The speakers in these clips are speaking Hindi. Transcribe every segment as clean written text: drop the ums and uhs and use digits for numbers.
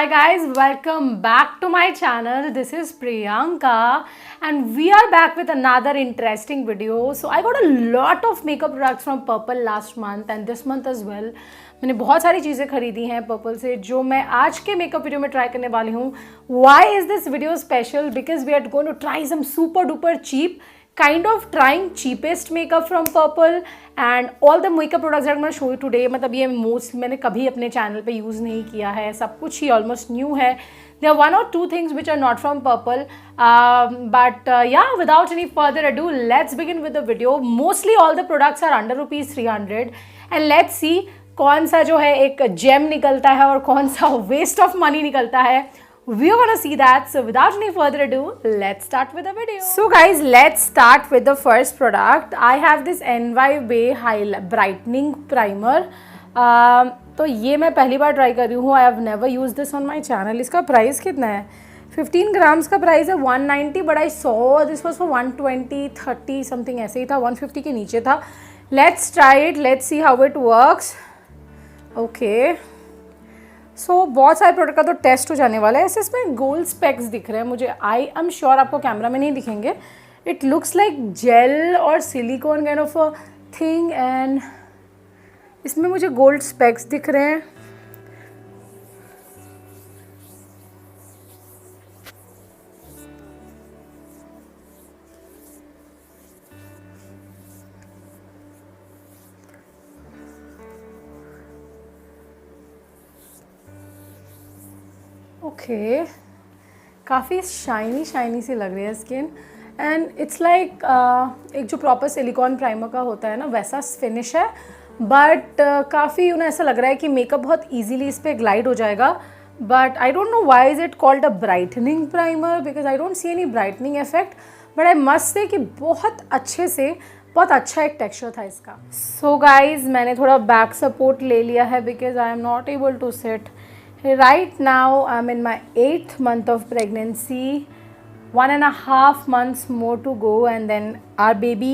Hi guys, welcome back to my channel. This is Priyanka and we are back with another interesting video. So I got a lot of makeup products from Purple last month and this month as well. मैंने बहुत सारी चीज़ें खरीदी हैं पर्पल से जो मैं आज के मेकअप वीडियो में ट्राई करने वाली हूँ. Why is this video special? Because we are going to try some super duper cheap kind of trying cheapest makeup from Purple and all the makeup products that I'm going to show you today. मतलब ये most मैंने कभी अपने चैनल पे यूज़ नहीं किया है, सब कुछ ही almost new है. There are one or two things which are not from Purple, but yeah, without any further ado, let's begin with the video. Mostly all the products are under rupees 300 and let's see कौन सा जो है एक जेम निकलता है और कौन सा वेस्ट ऑफ मनी निकलता है. We're gonna see that. So without any further ado, let's start with the video. So guys, let's start with the first product. I have this NY Bay Brightening Primer. तो ये मैं पहली बार ट्राई कर रही हूँ. I have never used this on my channel. इसका प्राइस कितना है? 15 ग्राम्स का प्राइस है 190, but I saw this was for 120, 30 something ऐसे ही था, 150 के नीचे था. Let's try it. Let's see how it works. Okay. सो बहुत सारे प्रोडक्ट का तो टेस्ट हो जाने वाला है. ऐसे इसमें गोल्ड स्पेक्स दिख रहे हैं मुझे. आई एम श्योर आपको कैमरा में नहीं दिखेंगे. इट लुक्स लाइक जेल और silicon kind of a thing and इसमें मुझे गोल्ड स्पेक्स दिख रहे हैं. ओके काफ़ी शाइनी सी लग रही है स्किन एंड इट्स लाइक एक जो प्रॉपर सिलिकॉन प्राइमर का होता है ना वैसा फिनिश है. बट काफ़ी ऐसा लग रहा है कि मेकअप बहुत इजीली इस पर ग्लाइड हो जाएगा. But I don't know why is it called a brightening primer because I don't see any brightening effect. But I must say कि बहुत अच्छा एक टेक्सचर था इसका. सो गाइज मैंने थोड़ा बैक सपोर्ट ले लिया है because I am not able to sit. Right now I'm in my 8th month of pregnancy, 1.5 months more to go and then our baby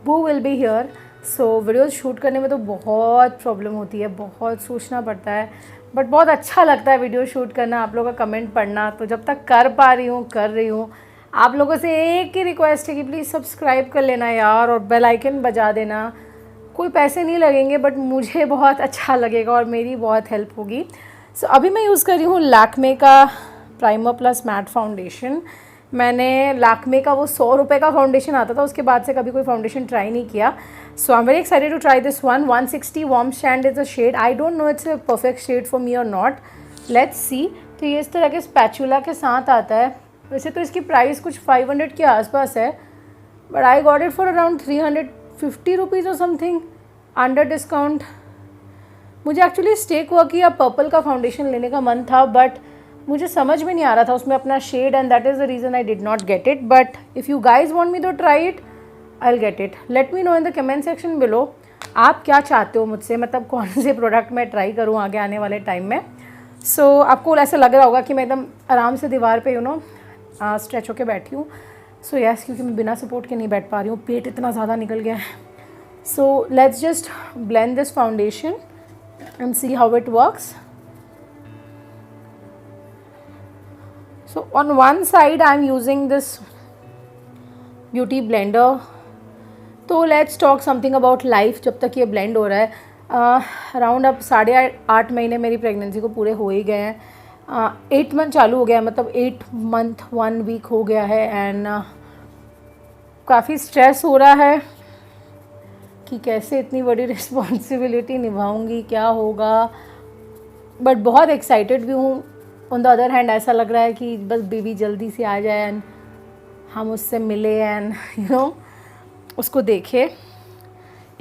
boo will be here. So videos shoot करने में तो बहुत प्रॉब्लम होती है, बहुत सोचना पड़ता है, बट बहुत अच्छा लगता है वीडियो शूट करना, आप लोगों का कमेंट पढ़ना. तो जब तक कर पा रही हूँ कर रही हूँ. आप लोगों से एक ही रिक्वेस्ट है कि प्लीज़ सब्सक्राइब कर लेना यार और बेल आइकन बजा देना. कोई पैसे नहीं लगेंगे बट मुझे बहुत अच्छा लगेगा और मेरी बहुत हेल्प होगी. सो अभी मैं यूज़ कर रही हूँ लैक्मे का प्राइमर प्लस मैट फाउंडेशन. मैंने लैक्मे का वो 100 रुपये का फाउंडेशन आता था, उसके बाद से कभी कोई फाउंडेशन ट्राई नहीं किया. So I am very excited to try this one. 160 warm stand is a shade. I don't know it's a perfect shade for me और नॉट. Let's see. तो ये इस तरह के स्पैचुला के साथ आता है. वैसे तो इसकी प्राइस कुछ 500 के आसपास है but I got it for around 350 rupees और समथिंग अंडर डिस्काउंट. मुझे एक्चुअली स्टेक हुआ कि अब पर्पल का फाउंडेशन लेने का मन था बट मुझे समझ में नहीं आ रहा था उसमें अपना shade and that is the reason I did not get it. But if you guys want me to try it I will get it. Let me know in the comment section below आप क्या चाहते हो मुझसे, मतलब कौन से प्रोडक्ट मैं ट्राई करूँ आगे आने वाले टाइम में. सो आपको ऐसा लग रहा होगा कि मैं एकदम आराम से दीवार पे स्ट्रेच होके बैठी हूँ. सो यस, क्योंकि मैं बिना सपोर्ट के नहीं बैठ पा रही हूँ, पेट इतना ज़्यादा निकल गया है. So let's just blend this foundation and see how it works. So on one side I'm using this beauty blender. तो let's talk something about life जब तक ये blend हो रहा है. अराउंड अब 8.5 महीने मेरी प्रेगनेंसी को पूरे हो ही गए हैं. 8 मंथ चालू हो गया है, मतलब 8 मंथ 1 वीक हो गया है एंड काफ़ी स्ट्रेस हो रहा है कि कैसे इतनी बड़ी रिस्पॉन्सिबिलिटी निभाऊंगी, क्या होगा. बट बहुत एक्साइटेड भी हूँ. ऑन द अदर हैंड ऐसा लग रहा है कि बस बेबी जल्दी से आ जाए एंड हम उससे मिले एंड उसको देखे.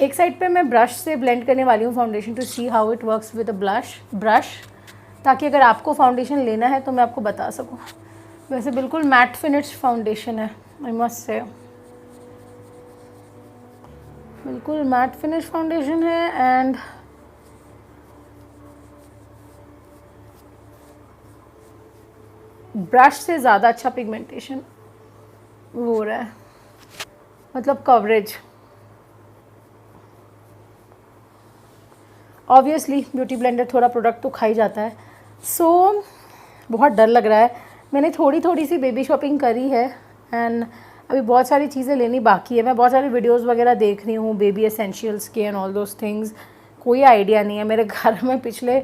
एक साइड पे मैं ब्रश से ब्लेंड करने वाली हूँ foundation to see how it works with a brush, ताकि अगर आपको फाउंडेशन लेना है तो मैं आपको बता सकूँ. वैसे बिल्कुल मैट फिनिश फाउंडेशन है, आई मस्ट से बिल्कुल मैट फिनिश फाउंडेशन है एंड ब्रश से ज़्यादा अच्छा पिगमेंटेशन हो रहा है, मतलब कवरेज. ऑब्वियसली ब्यूटी ब्लेंडर थोड़ा प्रोडक्ट तो खा ही जाता है. सो बहुत डर लग रहा है। मैंने थोड़ी थोड़ी सी बेबी शॉपिंग करी है एंड अभी बहुत सारी चीज़ें लेनी बाकी है। मैं बहुत सारे वीडियोस वगैरह देख रही हूँ बेबी एसेंशियल्स के एंड ऑल दोज थिंग्स। कोई आइडिया नहीं है, मेरे घर में पिछले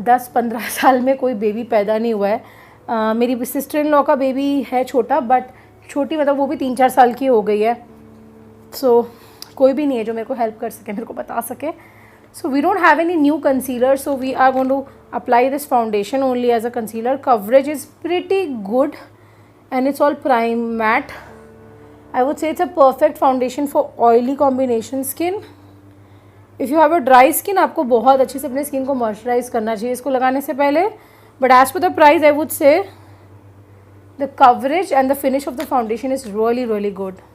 10-15 साल में कोई बेबी पैदा नहीं हुआ है। मेरी सिस्टर इन लॉ का बेबी है छोटा, बट छोटी मतलब वो भी 3-4 साल की हो गई है। सो कोई भी नहीं है जो मेरे को हेल्प कर सके, मेरे को बता सके। So we don't have any new concealer, so we are going to apply this foundation only as a concealer. Coverage is pretty good and it's all prime matte. I would say it's a perfect foundation for oily combination skin. If you have a dry skin, आपको बहुत अच्छे से अपने स्किन को मॉइस्चराइज करना चाहिए इसको लगाने से पहले. But as per the price, I would say the coverage and the finish of the foundation is really, really good.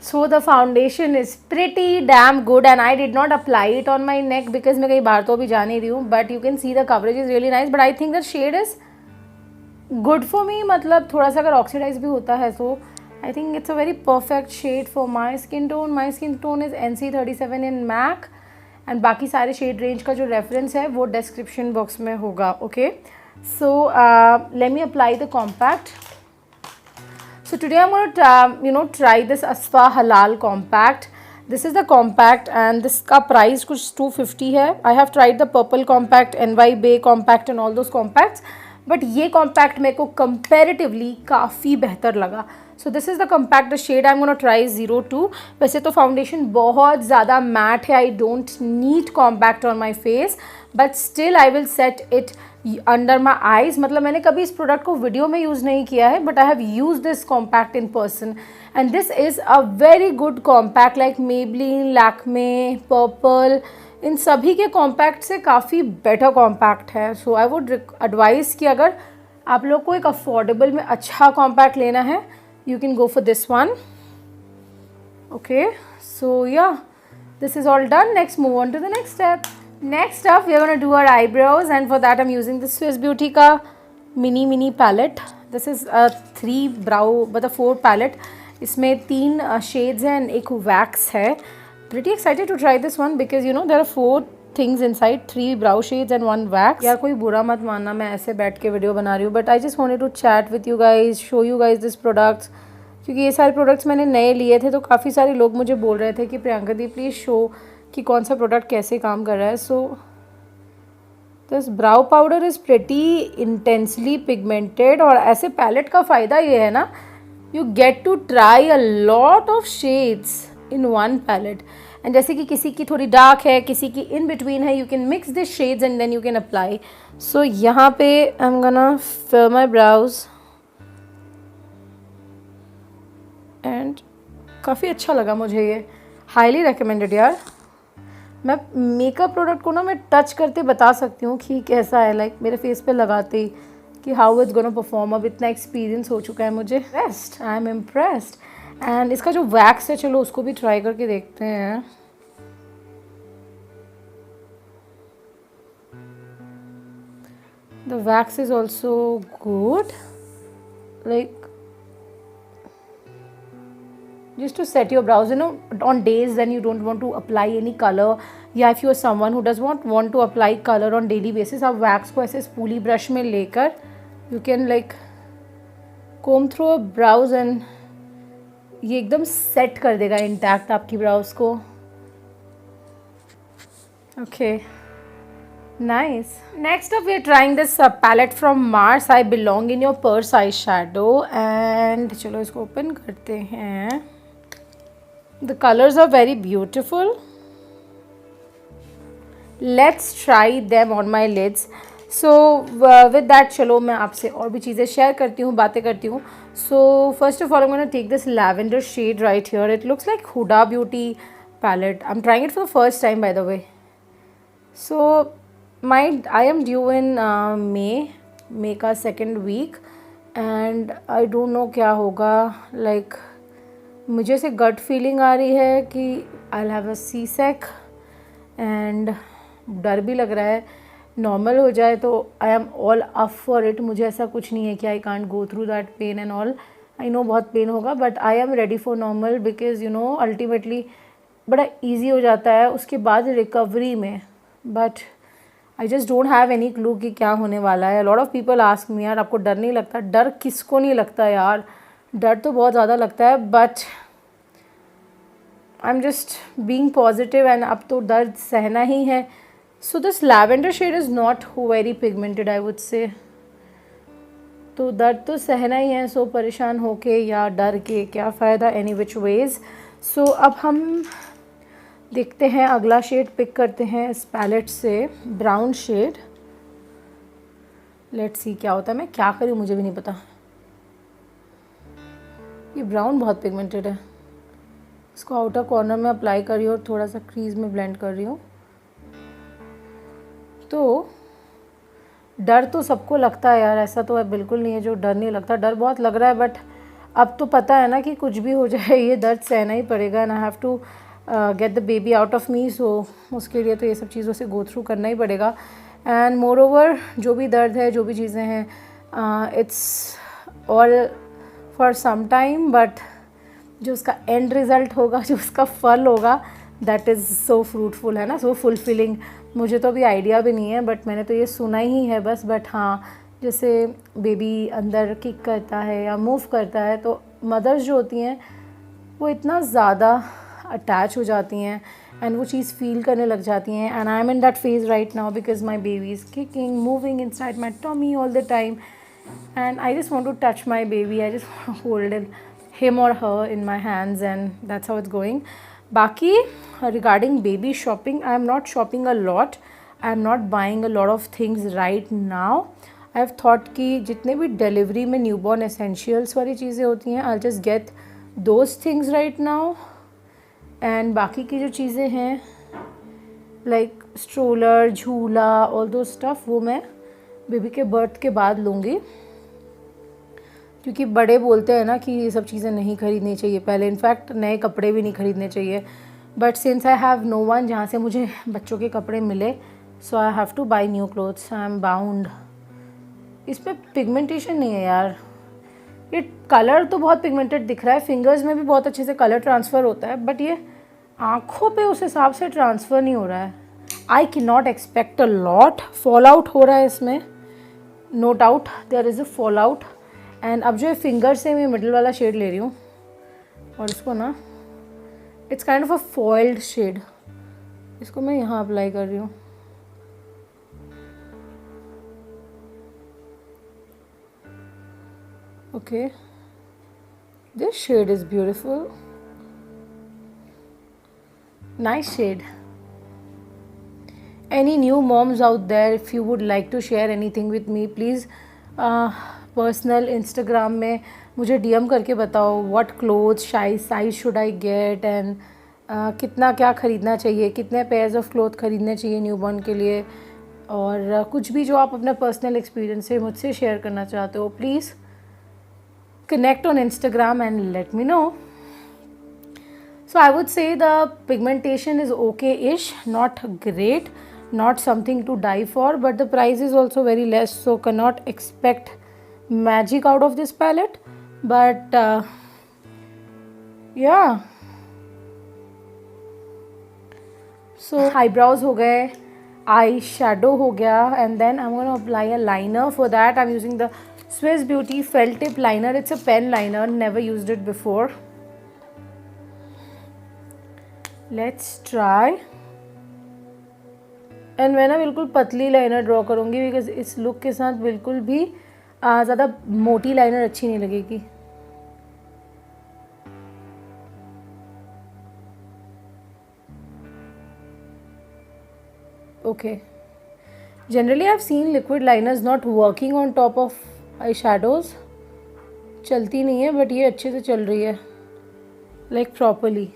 So the foundation is pretty damn good and I did not apply it on my neck because मैं कहीं बाहर तो अभी जा नहीं रही हूँ. But you can see the coverage is really nice. But I think the shade is good for me. मतलब थोड़ा सा अगर oxidize भी होता है तो I think it's a very perfect shade for my skin tone. My skin tone is NC37 in MAC and बाकी सारे shade range का जो reference है वो description box में होगा. Okay. So let me apply the compact. So today I'm going to try this Asfa Halal compact. This is the compact and this का price कुछ 250 है. I have tried the purple compact, NY Bay compact and all those compacts. But ये compact मेरे को comparatively काफ़ी बेहतर लगा. So this is the compact, the shade I'm going to try 02. वैसे तो foundation बहुत ज़्यादा matte है. I don't need compact on my face. But still I will set it under my eyes. मतलब मैंने कभी इस प्रोडक्ट को वीडियो में यूज़ नहीं किया है, but I have use this compact in person and this is a very good compact. Like Maybelline, Lakme, purple, इन सभी के कॉम्पैक्ट से काफ़ी बेटर कॉम्पैक्ट है. सो आई वुड एडवाइज़ कि अगर आप लोग को एक अफोर्डेबल में अच्छा कॉम्पैक्ट लेना है, you can go for this one. Okay, so yeah this is all done. Next move on to the next step. Next up, we are going to do our eyebrows and for that I'm using the Swiss Beauty का mini palette. This is a 3 brow but a 4 palette. इसमें 3 shades हैं and एक wax है. Pretty excited to try this one because there are 4 things inside, 3 brow shades and 1 wax. यार कोई बुरा मत मानना, मैं ऐसे बैठ के वीडियो बना रही हूँ, but I just wanted to chat with you guys, show you guys this products. क्योंकि ये सारे प्रोडक्ट्स मैंने नए लिए थे तो काफ़ी सारे लोग मुझे बोल रहे थे कि प्रियंका दी प्लीज़ शो कि कौन सा प्रोडक्ट कैसे काम कर रहा है. So this brow powder is pretty intensely pigmented और ऐसे पैलेट का फ़ायदा ये है ना, you get to try a lot of shades in one palette. And जैसे कि किसी की थोड़ी डार्क है, किसी की इन बिटवीन है, you can mix this shades and then you can apply. So यहाँ पे I am gonna fill my brows and काफ़ी अच्छा लगा मुझे ये. हाईली रिकमेंडेड यार. मैं मेकअप प्रोडक्ट को ना मैं टच करते बता सकती हूँ कि कैसा है, लाइक मेरे फेस पे लगाते ही कि हाउ इट्स गोना परफॉर्म. अब इतना एक्सपीरियंस हो चुका है मुझे. Best, I am impressed. And इसका जो वैक्स है, चलो उसको भी ट्राई करके देखते हैं. The wax is also good, like just to set your brows, on days when you don't want to apply any color, या if you are someone who does not want to apply color on daily basis, आप wax को ऐसे स्पूली ब्रश में लेकर you can like comb through a brows and ये एकदम सेट कर देगा इंटैक्ट आपकी ब्राउज को. Okay, nice. Next up we are trying this palette from Mars. I belong in your purse eyeshadow and चलो इसको ओपन करते हैं. The colors are very beautiful. Let's try them on my lids. So with that चलो मैं आपसे और भी चीज़ें शेयर करती हूँ, बातें करती हूँ. So first of all I'm going to take this lavender shade right here. It looks like Huda Beauty palette. I'm trying it for the first time by the way. So I am due in May का second week and I don't know क्या होगा. Like मुझे से गट फीलिंग आ रही है कि I have a C sec and डर भी लग रहा है. नॉर्मल हो जाए तो I am all up for it. मुझे ऐसा कुछ नहीं है कि I can't go through that pain and all. I know बहुत पेन होगा but I am ready for normal because ultimately बड़ा इजी हो जाता है उसके बाद रिकवरी में, but I just don't have any clue कि क्या होने वाला है। Lot of people ask me यार आपको डर नहीं लगता? डर किसको नहीं लगता यार, डर तो बहुत ज़्यादा लगता है, but I am just being positive and अब तो दर्द सहना ही है। So this lavender shade is not very pigmented I would say, तो दर्द तो सहना ही है, सो परेशान होके या डर के क्या फ़ायदा, एनी विच वेज़। सो अब हम देखते हैं अगला शेड पिक करते हैं इस पैलेट से, ब्राउन शेड। लेट्स सी क्या होता है, मैं क्या करूँ मुझे भी नहीं पता। ये ब्राउन बहुत पिगमेंटेड है, इसको आउटर कॉर्नर में अप्लाई कर रही हूँ और थोड़ा सा क्रीज में ब्लेंड कर रही हूँ। तो डर तो सबको लगता है यार, ऐसा तो है बिल्कुल नहीं है जो डर नहीं लगता, डर बहुत लग रहा है, बट अब तो पता है ना कि कुछ भी हो जाए ये दर्द सहना ही पड़ेगा and I have to get the baby out of me. So उसके लिए तो ये सब चीज़ों से गो थ्रू करना ही पड़ेगा। एंड मोर ओवर जो भी दर्द है, जो भी चीज़ें हैं, it's all for some time, but जो उसका एंड रिज़ल्ट होगा, जो उसका फल होगा, दैट इज़ सो फ्रूटफुल, है ना, सो फुलफिलिंग। मुझे तो अभी आइडिया भी नहीं है, बट मैंने तो ये सुना ही है बस। बट हाँ, जैसे बेबी अंदर किक करता है या मूव करता है तो मदर्स जो होती हैं वो इतना ज़्यादा अटैच हो जाती हैं एंड वो चीज़ फील करने लग जाती हैं। And I am in that phase right now because my baby is kicking, moving inside my tummy all the time and I just want to touch my baby, I just hold him or her in my hands and that's how it's going. Baki regarding baby shopping, I am not shopping a lot, I am not buying a lot of things right now. I have thought कि जितने भी डिलीवरी में न्यूबॉर्न एसेंशियल्स वाली चीज़ें होती हैं I'll just get those things right now. and बाकी की जो चीज़ें हैं लाइक स्ट्रोलर, झूला, all those stuff वो मैं बेबी के बर्थ के बाद लूँगी, क्योंकि बड़े बोलते हैं ना कि ये सब चीज़ें नहीं खरीदनी चाहिए पहले, इनफैक्ट नए कपड़े भी नहीं खरीदने चाहिए। But since I have no one जहाँ से मुझे बच्चों के कपड़े मिले, so I have to buy new clothes, I am bound. इस पर पिगमेंटेशन नहीं है यार, ये कलर तो बहुत पिगमेंटेड दिख रहा है, फिंगर्स में भी बहुत अच्छे से कलर ट्रांसफ़र होता है, बट ये आँखों पे उस हिसाब से ट्रांसफ़र नहीं हो रहा है। I can not expect a lot, fall out हो रहा है इसमें, no doubt there is a fall out. And अब जो है फिंगर से मैं मिडल वाला शेड ले रही हूँ और इसको ना, it's kind of a foiled shade, इसको मैं यहाँ अप्लाई कर रही हूँ। Okay, this shade is beautiful, nice shade. Any new moms out there, if you would like to share anything with me, please personal Instagram में मुझे डीएम करके बताओ what clothes size should I get and कितना क्या ख़रीदना चाहिए, कितने पेयर्स ऑफ क्लोथ ख़रीदने चाहिए न्यूबॉर्न के लिए, और कुछ भी जो आप अपना पर्सनल एक्सपीरियंस से मुझसे शेयर करना चाहते हो, please connect on Instagram and let me know. So I would say the pigmentation is okay-ish, not great, not something to die for, but the price is also very less, so cannot expect magic out of this palette. But yeah, so eyebrows हो गए, eye shadow हो गया, and then I'm going to apply a liner. For that I'm using the Swiss Beauty Felt Tip Liner. It's a pen liner, never used it before. Let's try. And मैं ना बिल्कुल पतली लाइनर ड्रॉ करूँगी बिकॉज इस लुक के साथ बिल्कुल भी ज़्यादा मोटी लाइनर अच्छी नहीं लगेगी। Okay, generally I have seen liquid liners not working on top of I shadows, चलती नहीं है, बट ये अच्छे से चल रही है like properly.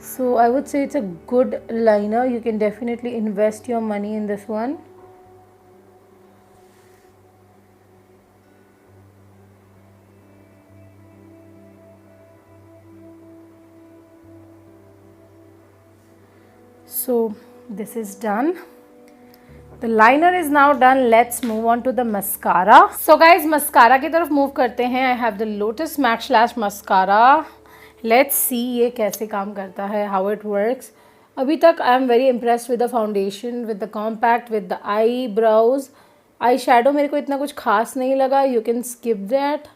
So I would say it's a good liner. You can definitely invest your money in this one. So this is done. The liner is now done. Let's move on to the mascara. So guys, mascara की तरफ move करते हैं. I have the Lotus Max Lash Mascara. Let's see ये कैसे काम करता है, हाउ इट वर्क्स। अभी तक I am very impressed with the foundation, with the compact, with the eyebrows. Eyeshadow मेरे को इतना कुछ खास नहीं लगा, you can skip that.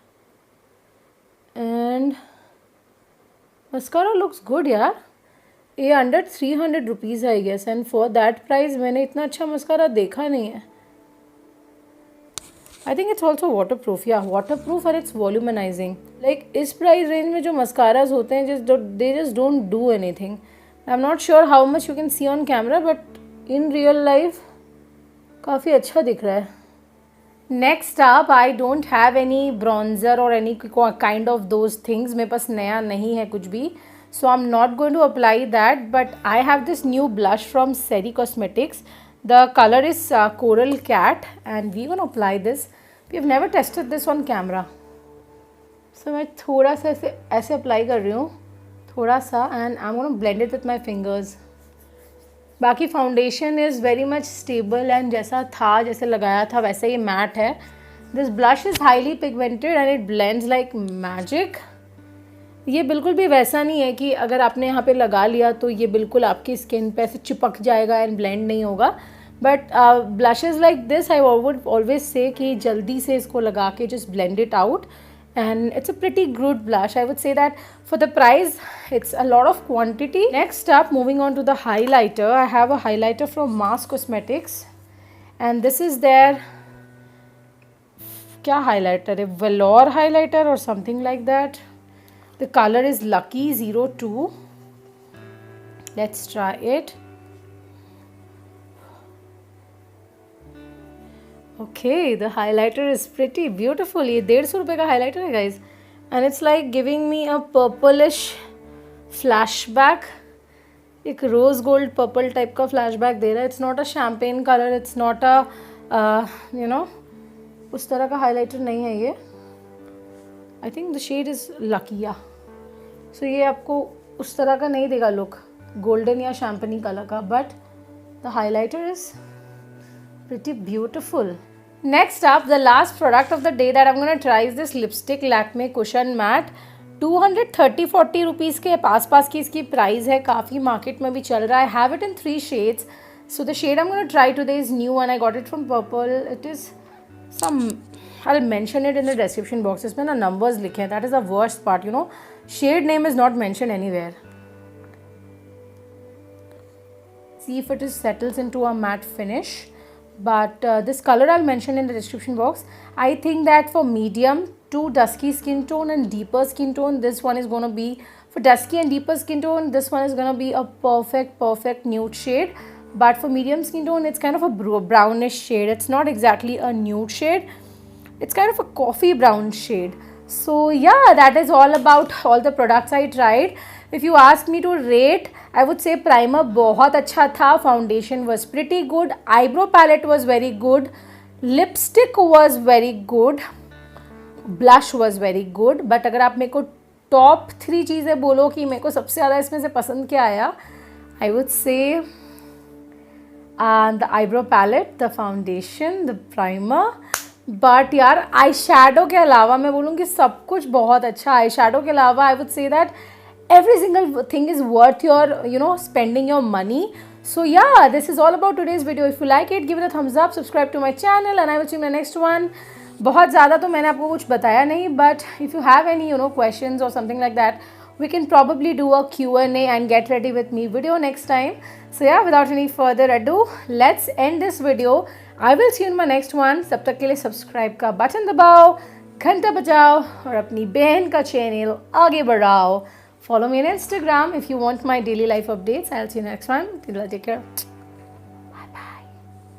And mascara looks good यार। ये under 300 rupees I guess, and for that price मैंने इतना अच्छा मस्कारा देखा नहीं है। I think it's also waterproof, या वाटर प्रूफ और इट्स वॉल्यूमनाइजिंग। लाइक इस प्राइस रेंज में जो मस्काराज होते हैं they just don't do anything. I am not sure how much you can see on camera, but in real life काफ़ी अच्छा दिख रहा है। Next up, I don't have any bronzer और any kind of those things. मेरे पास नया नहीं है कुछ भी, so I'm not going to apply that, but I have this new blush from Seri Cosmetics. The color is Coral Cat, and we're going to apply this. We have never tested this on camera, so मैं थोड़ा सा ऐसे अप्लाई कर रही हूँ, थोड़ा सा, and I'm going to blend it with my fingers. बाकी foundation is very much stable and जैसे लगाया था वैसे ही मैट है। This blush is highly pigmented and it blends like magic. ये बिल्कुल भी वैसा नहीं है कि अगर आपने यहाँ पे लगा लिया तो ये बिल्कुल आपकी स्किन पे ऐसे चिपक जाएगा एंड ब्लेंड नहीं होगा। But blushes like this I would always say कि जल्दी से इसको लगा के just blend it out, and it's a pretty good blush. I would say that for the price it's a lot of quantity. Next up, moving on to the highlighter, I have a highlighter from Mars Cosmetics, and this is their क्या highlighter है, velour highlighter or something like that. The color is Lucky 02. Let's try it. Okay, the highlighter is pretty beautiful. ये 150 रुपये का highlighter है guys, and it's like giving me a purplish flashback. एक rose gold purple type का flashback दे रहा है. It's not a champagne color. It's not a उस तरह का highlighter नहीं है ये. I think the shade is Lucky, yeah. So ये आपको उस तरह का नहीं देगा look, golden या champagne color का, but the highlighter is pretty beautiful. Next up, the last product of the day that I'm going to try is this lipstick Lakme Cushion Matte. 230-40 rupees के पास की इसकी प्राइस है, काफ़ी मार्केट में भी चल रहा है. I have it in 3 shades. So the shade I'm going to try today is new and I got it from Purple. It is some, I'll mention it in the description box. इसमें ना numbers लिखे हैं. That is the worst part, you know. Shade name is not mentioned anywhere. See if it settles into a matte finish. But this color I'll mention in the description box. I think that for medium to dusky skin tone and deeper skin tone, this one is going to be, for dusky and deeper skin tone, this one is going to be a perfect nude shade. But for medium skin tone, it's kind of a brownish shade. It's not exactly a nude shade. It's kind of a coffee brown shade. So yeah, that is all about all the products I tried. If you ask me to rate, I would say primer बहुत अच्छा था, foundation was pretty good, eyebrow palette was very good, lipstick was very good, blush was very good. But अगर आप मेरे को top 3 चीज़ें बोलो कि मेरे को सबसे ज़्यादा इसमें से पसंद क्या आया, I would say the eyebrow palette, the foundation, the primer. But यार आई शेडो के अलावा मैं बोलूँगी सब कुछ बहुत अच्छा. आई शेडो के अलावा आई would say that every single thing is worth your spending your money. So yeah, this is all about today's video. If you like it, give it a thumbs up, subscribe to my channel, and I will see you in the next one. बहुत ज़्यादा तो मैंने आपको कुछ बताया नहीं, but if you have any questions or something like that, we can probably do a Q&A and get ready with me video next time. So yeah, without any further ado, let's end this video. I will see you in my next one. तब तक के लिए सब्सक्राइब का बटन दबाओ, घंटा बजाओ और अपनी बहन का चैनल आगे बढ़ाओ. Follow me on Instagram if you want my daily life updates. I'll see you next one. Take care.